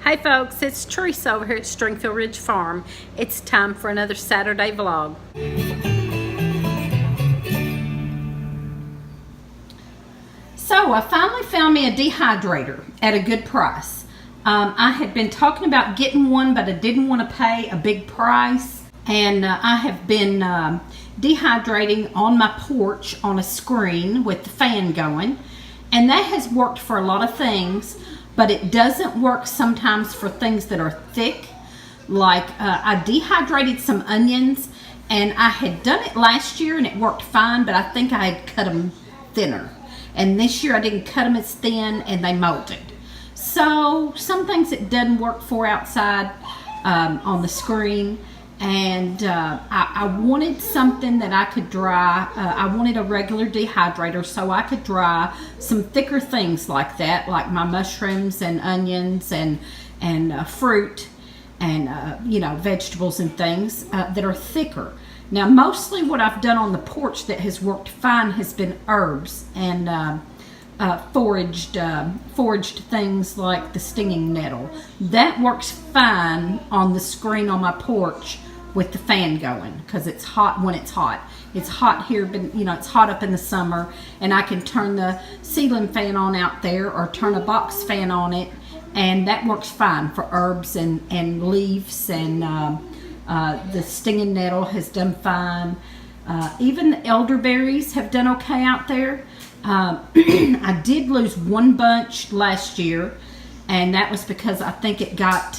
Hey folks, it's Teresa over here at Stringfield Ridge Farm. It's time for another Saturday vlog. So I finally found me a dehydrator at a good price. I had been talking about getting one, but I didn't want to pay a big price. And I have been dehydrating on my porch on a screen with the fan going. And that has worked for a lot of things. But it doesn't work sometimes for things that are thick. Like I dehydrated some onions, and I had done it last year and it worked fine, but I think I had cut them thinner. And this year I didn't cut them as thin and they molded. So some things it doesn't work for outside on the screen. And I wanted something that I could dry. I wanted a regular dehydrator so I could dry some thicker things like that, like my mushrooms and onions and fruit and vegetables and things that are thicker. Now, mostly what I've done on the porch that has worked fine has been herbs and foraged things like the stinging nettle. That works fine on the screen on my porch with the fan going, because it's hot when it's hot. It's hot here, but it's hot up in the summer, and I can turn the ceiling fan on out there or turn a box fan on it, and that works fine for herbs and leaves, and the stinging nettle has done fine. Even the elderberries have done okay out there. I did lose one bunch last year, and that was because I think it got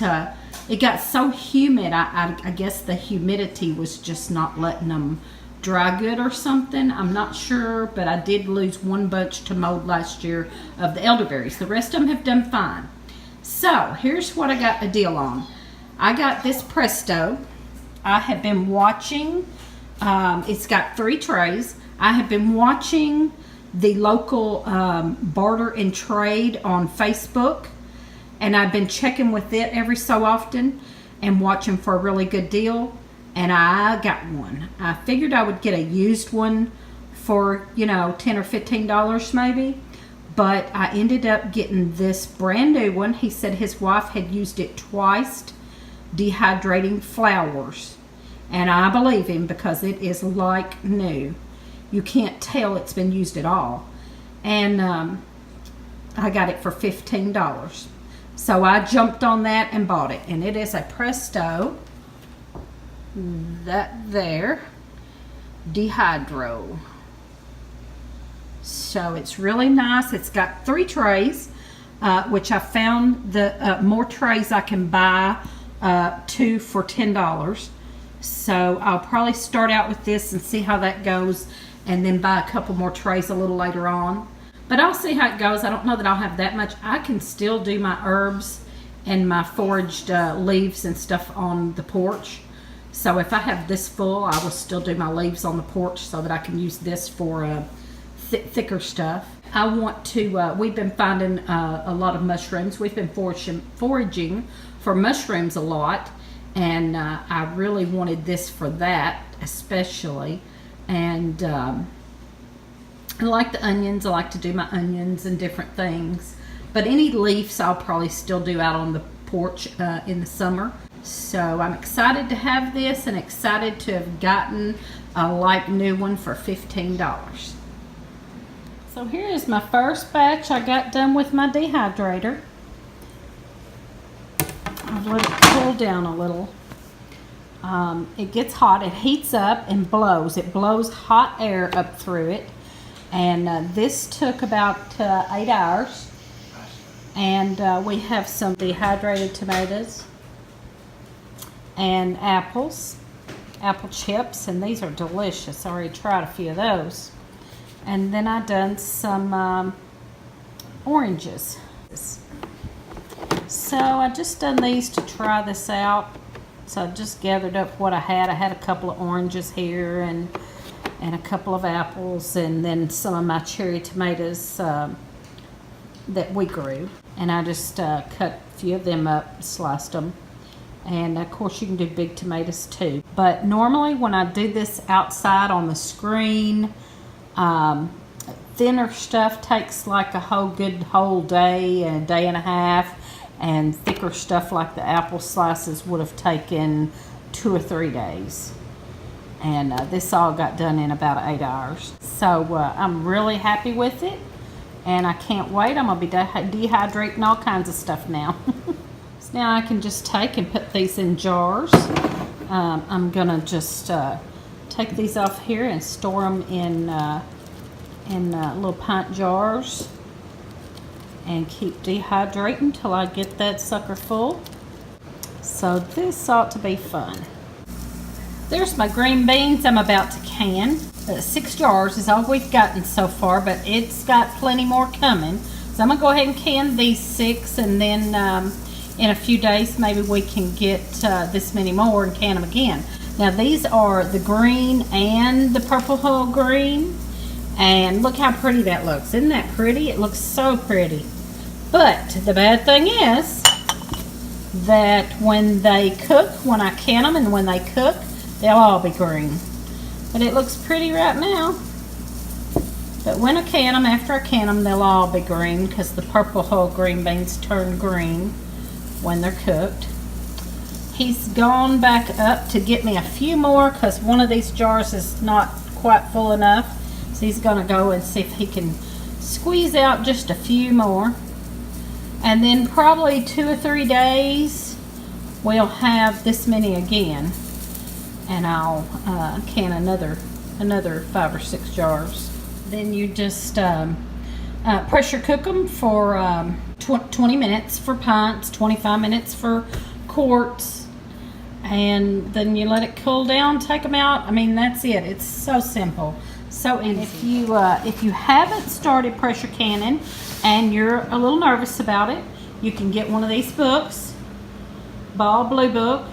so humid. I guess the humidity was just not letting them dry good or something. I'm not sure, but I did lose one bunch to mold last year of the elderberries. The rest of them have done fine. So here's what I got a deal on. I got this Presto. I have been watching, it's got 3 trays. I have been watching the local barter and trade on Facebook. And I've been checking with it every so often and watching for a really good deal. And I got one. I figured I would get a used one for, $10 or $15 maybe. But I ended up getting this brand new one. He said his wife had used it twice dehydrating flowers. And I believe him because it is like new. You can't tell it's been used at all. And I got it for $15. So I jumped on that and bought it. And it is a Presto, that there, Dehydrator. So it's really nice. It's got 3 trays, which I found the more trays I can buy 2 for $10. So I'll probably start out with this and see how that goes, and then buy a couple more trays a little later on. But I'll see how it goes. I don't know that I'll have that much. I can still do my herbs and my foraged leaves and stuff on the porch. So if I have this full, I will still do my leaves on the porch so that I can use this for thicker stuff. I want to, we've been finding a lot of mushrooms. We've been foraging for mushrooms a lot. And I really wanted this for that especially. And I like the onions. I like to do my onions and different things. But any leaves I'll probably still do out on the porch in the summer. So I'm excited to have this and excited to have gotten a like new one for $15. So here is my first batch I got done with my dehydrator. I've let it cool down a little. It gets hot. It heats up and blows. It blows hot air up through it. And this took about 8 hours. And we have some dehydrated tomatoes and apples, apple chips, and these are delicious. I already tried a few of those. And then I done some oranges. So I just done these to try this out. So I just gathered up what I had. I had a couple of oranges here and a couple of apples, and then some of my cherry tomatoes that we grew. And I just cut a few of them up, sliced them. And of course you can do big tomatoes too. But normally when I do this outside on the screen, thinner stuff takes like a whole day and a day and a half. and thicker stuff like the apple slices would have taken 2 or 3 days. And this all got done in about 8 hours. So I'm really happy with it, and I can't wait. I'm gonna be dehydrating all kinds of stuff now. So now I can just take and put these in jars. I'm gonna just take these off here and store them in little pint jars and keep dehydrating till I get that sucker full. So this ought to be fun. There's my green beans I'm about to can. 6 jars is all we've gotten so far, but it's got plenty more coming. So I'm gonna go ahead and can these 6, and then in a few days maybe we can get this many more and can them again. Now these are the green and the purple hull green, and look how pretty that looks. Isn't that pretty? It looks so pretty. But the bad thing is that when they cook, when I can them and when they cook, they'll all be green. But it looks pretty right now. But when I can them, after I can them, they'll all be green because the purple whole green beans turn green when they're cooked. He's gone back up to get me a few more because one of these jars is not quite full enough. So he's gonna go and see if he can squeeze out just a few more. And then probably 2 or 3 days, we'll have this many again. And I'll can another 5 or 6 jars. Then you just pressure cook them for 20 minutes for pints, 25 minutes for quarts, and then you let it cool down, take them out. I mean, that's it. It's so simple, so easy. If you haven't started pressure canning and you're a little nervous about it, you can get one of these books, Ball Blue Book.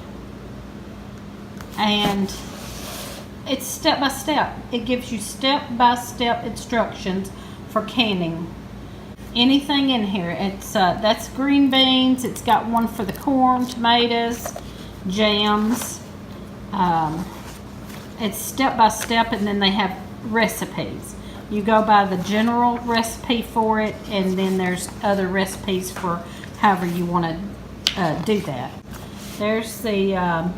And it's step by step. It gives you step by step instructions for canning anything in here. It's that's green beans. It's got one for the corn, tomatoes, jams. It's step by step, and then they have recipes. You go by the general recipe for it, and then there's other recipes for however you want to do that. There's the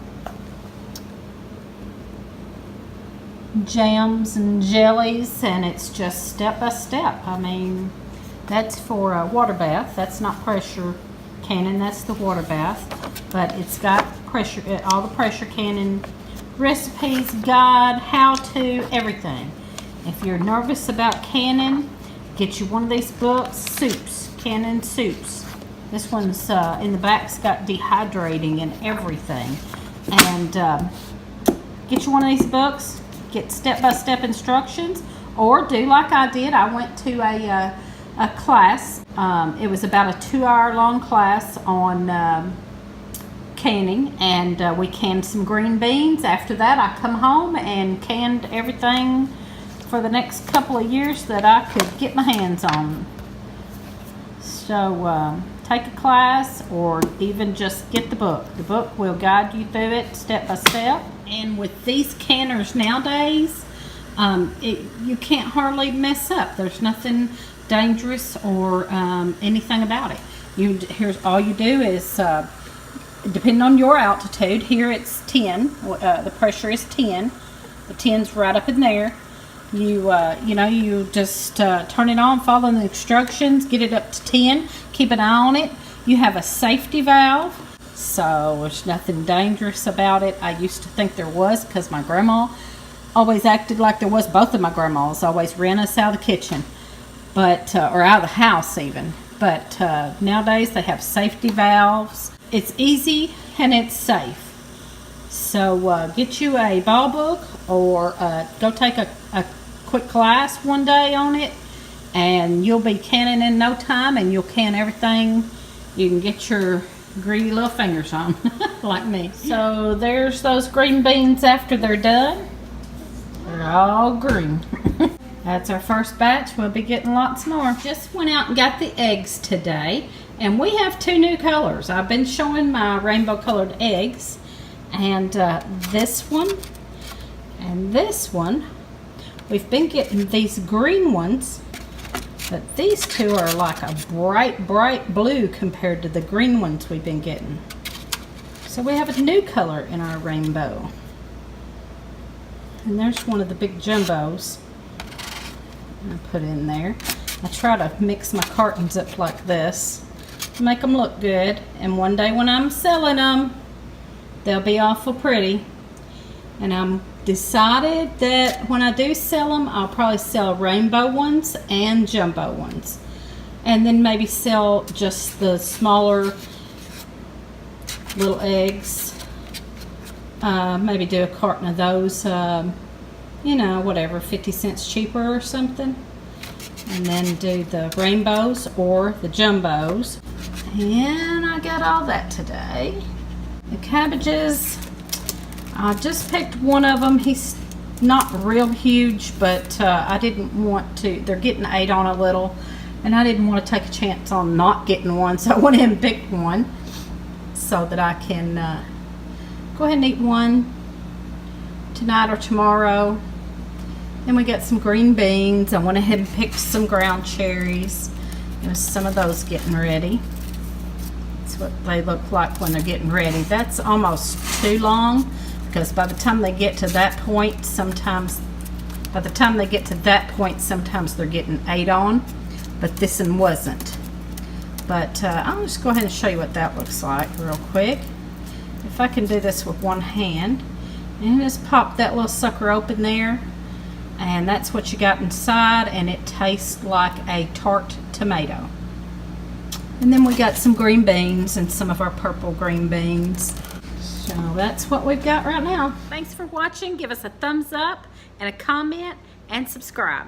jams and jellies, and it's just step by step. I mean, that's for a water bath. That's not pressure canning, that's the water bath. But it's got pressure, all the pressure canning recipes, guide, how to, everything. If you're nervous about canning, get you one of these books, soups, canning soups. This one's in the back's got dehydrating and everything. And get you one of these books. Get step-by-step instructions, or do like I did. I went to a class. It was about a 2-hour long class on canning, and we canned some green beans. After that, I come home and canned everything for the next couple of years that I could get my hands on. So take a class, or even just get the book. The book will guide you through it step by step. And with these canners nowadays, you can't hardly mess up. There's nothing dangerous or anything about it. Here's all you do is, depending on your altitude, here it's 10. The pressure is 10. The 10's right up in there. You just turn it on, follow the instructions, get it up to 10, keep an eye on it. You have a safety valve. So there's nothing dangerous about it. I used to think there was, because my grandma always acted like there was. Both of my grandmas always ran us out of the kitchen, but or out of the house even. But nowadays they have safety valves. It's easy and it's safe. So get you a ball book, or go take a quick class one day on it, and you'll be canning in no time, and you'll can everything you can get your greedy little fingers on, like me. So there's those green beans after they're done. They're all green. That's our first batch. We'll be getting lots more. Just went out and got the eggs today, and we have 2 new colors. I've been showing my rainbow colored eggs, and this one and this one. We've been getting these green ones But these two are like a bright, bright blue compared to the green ones we've been getting. So we have a new color in our rainbow. And there's one of the big jumbos I put in there. I try to mix my cartons up like this to make them look good. And one day when I'm selling them, they'll be awful pretty. And I'm decided that when I do sell them, I'll probably sell rainbow ones and jumbo ones. And then maybe sell just the smaller little eggs. Maybe do a carton of those, you know, whatever, 50 cents cheaper or something. And then do the rainbows or the jumbos. And I got all that today. The cabbages, I just picked one of them. He's not real huge, but I didn't want to, they're getting ate on a little, and I didn't want to take a chance on not getting one, so I went ahead and picked one so that I can go ahead and eat one tonight or tomorrow. Then we got some green beans. I went ahead and picked some ground cherries. There's some of those getting ready. That's what they look like when they're getting ready. That's almost too long, because by the time they get to that point, sometimes they're getting ate on, but this one wasn't. But I'll just go ahead and show you what that looks like real quick. If I can do this with one hand, and just pop that little sucker open there, and that's what you got inside, and it tastes like a tart tomato. And then we got some green beans and some of our purple green beans. So that's what we've got right now. Thanks for watching. Give us a thumbs up and a comment and subscribe.